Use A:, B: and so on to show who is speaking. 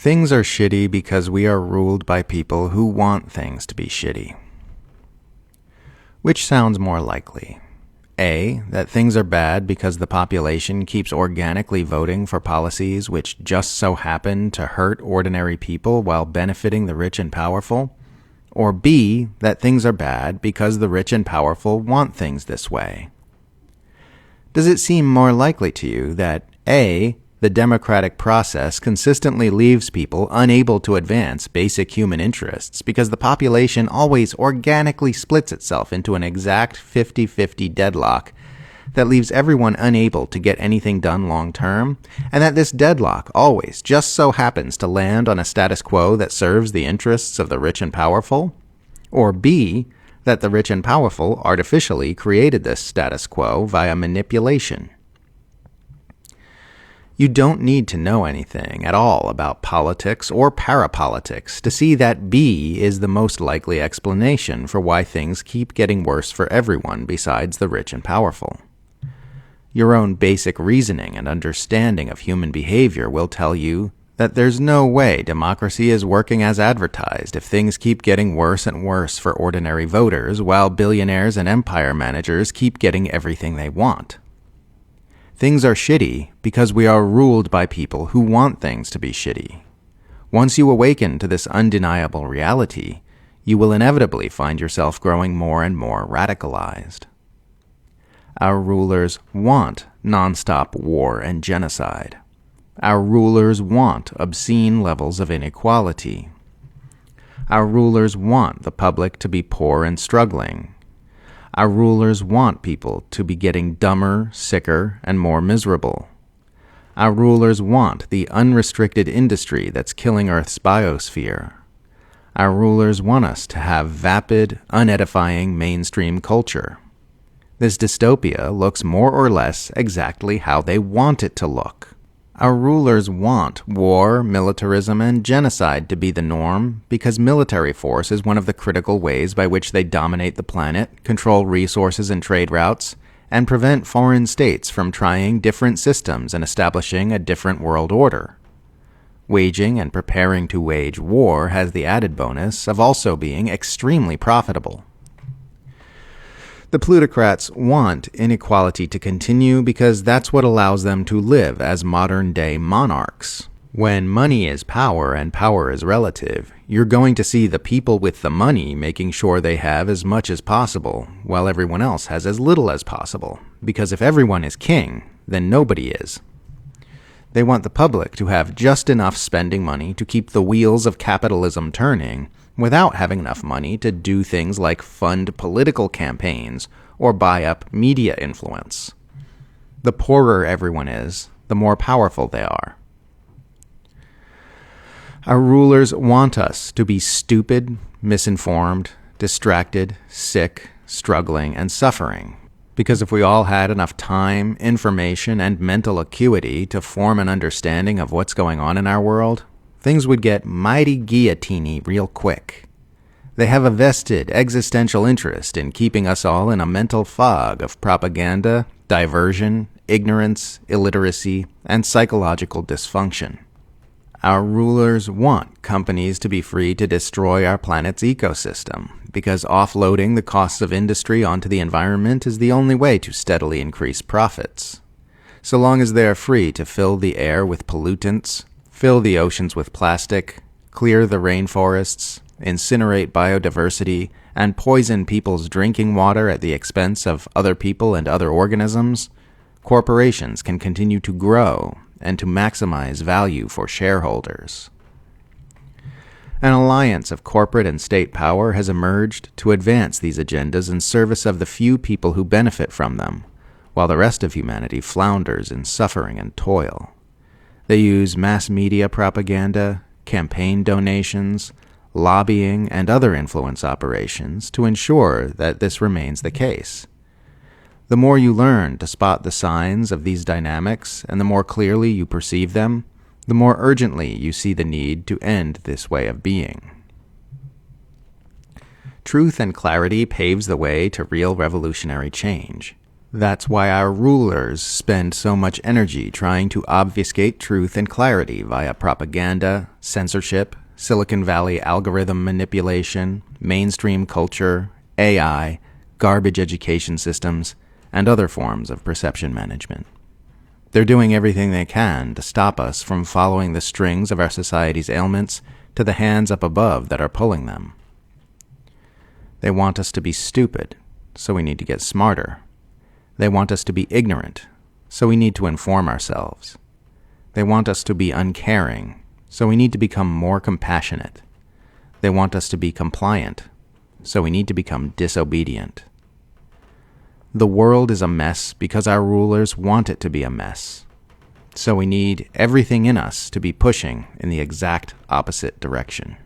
A: Things are shitty because we are ruled by people who want things to be shitty. Which sounds more likely? A, that things are bad because the population keeps organically voting for policies which just so happen to hurt ordinary people while benefiting the rich and powerful? Or B, that things are bad because the rich and powerful want things this way? Does it seem more likely to you that A, the democratic process consistently leaves people unable to advance basic human interests because the population always organically splits itself into an exact 50-50 deadlock that leaves everyone unable to get anything done long term, and that this deadlock always just so happens to land on a status quo that serves the interests of the rich and powerful? Or B, that the rich and powerful artificially created this status quo via manipulation? You don't need to know anything at all about politics or parapolitics to see that B is the most likely explanation for why things keep getting worse for everyone besides the rich and powerful. Your own basic reasoning and understanding of human behavior will tell you that there's no way democracy is working as advertised if things keep getting worse and worse for ordinary voters while billionaires and empire managers keep getting everything they want. Things are shitty because we are ruled by people who want things to be shitty. Once you awaken to this undeniable reality, you will inevitably find yourself growing more and more radicalized. Our rulers want nonstop war and genocide. Our rulers want obscene levels of inequality. Our rulers want the public to be poor and struggling. Our rulers want people to be getting dumber, sicker, and more miserable. Our rulers want the unrestricted industry that's killing Earth's biosphere. Our rulers want us to have vapid, unedifying mainstream culture. This dystopia looks more or less exactly how they want it to look. Our rulers want war, militarism, and genocide to be the norm because military force is one of the critical ways by which they dominate the planet, control resources and trade routes, and prevent foreign states from trying different systems and establishing a different world order. Waging and preparing to wage war has the added bonus of also being extremely profitable. The plutocrats want inequality to continue because that's what allows them to live as modern-day monarchs. When money is power and power is relative, you're going to see the people with the money making sure they have as much as possible, while everyone else has as little as possible, because if everyone is king, then nobody is. They want the public to have just enough spending money to keep the wheels of capitalism turning, without having enough money to do things like fund political campaigns or buy up media influence. The poorer everyone is, the more powerful they are. Our rulers want us to be stupid, misinformed, distracted, sick, struggling, and suffering. Because if we all had enough time, information, and mental acuity to form an understanding of what's going on in our world, things would get mighty guillotine-y real quick. They have a vested existential interest in keeping us all in a mental fog of propaganda, diversion, ignorance, illiteracy, and psychological dysfunction. Our rulers want companies to be free to destroy our planet's ecosystem, because offloading the costs of industry onto the environment is the only way to steadily increase profits. So long as they are free to fill the air with pollutants, fill the oceans with plastic, clear the rainforests, incinerate biodiversity, and poison people's drinking water at the expense of other people and other organisms, corporations can continue to grow and to maximize value for shareholders. An alliance of corporate and state power has emerged to advance these agendas in service of the few people who benefit from them, while the rest of humanity flounders in suffering and toil. They use mass media propaganda, campaign donations, lobbying, and other influence operations to ensure that this remains the case. The more you learn to spot the signs of these dynamics and the more clearly you perceive them, the more urgently you see the need to end this way of being. Truth and clarity paves the way to real revolutionary change. That's why our rulers spend so much energy trying to obfuscate truth and clarity via propaganda, censorship, Silicon Valley algorithm manipulation, mainstream culture, AI, garbage education systems, and other forms of perception management. They're doing everything they can to stop us from following the strings of our society's ailments to the hands up above that are pulling them. They want us to be stupid, so we need to get smarter. They want us to be ignorant, so we need to inform ourselves. They want us to be uncaring, so we need to become more compassionate. They want us to be compliant, so we need to become disobedient. The world is a mess because our rulers want it to be a mess. So we need everything in us to be pushing in the exact opposite direction.